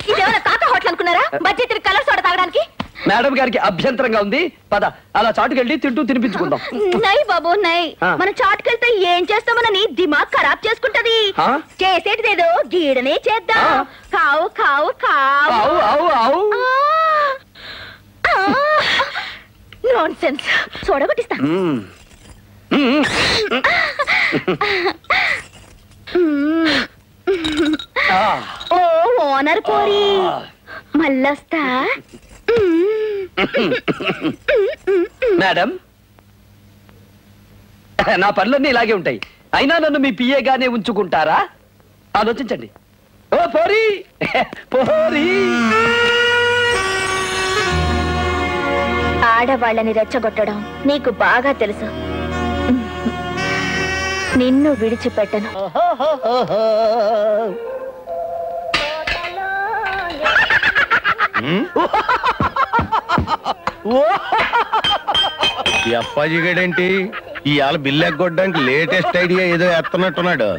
ఇదేమైనా కాకా హోటల్ అనుకున్నారా? బడ్జెట్ కలర్ సోడా తాగడానికి. మేడం గారికి అభ్యంతరంగా ఉంది, పద అలా చాటుకెళ్ళి తింటూ తినిపించుకుందాం. నై బాబు నై, మన చాటుకెళ్తే ఏం చేస్తామోనని దిమాగ్ ఖరాబ్ చేసుకుంటది. చేసేటిదేదో గీడనే చేద్దాం. కావు కావు కావు. నాన్సెన్స్. సోడా కొట్టిస్తా. ఓ ఓనర్ పోరి, మళ్ళొస్తా. మేడం, నా పనులన్నీ ఇలాగే ఉంటాయి, అయినా నన్ను మీ పిఏగానే ఉంచుకుంటారా? ఆలోచించండి. ఓ పోరి పోరి. ఆడవాళ్ళని రెచ్చగొట్టడం నీకు బాగా తెలుసు. నిన్ను విడిచిపెట్టను. ఈ అప్పాజీ గడేంటి ఇవాళ బిల్లు ఎగ్గొట్టడానికి లేటెస్ట్ ఐడియా ఏదో ఎత్తనట్టున్నాడు.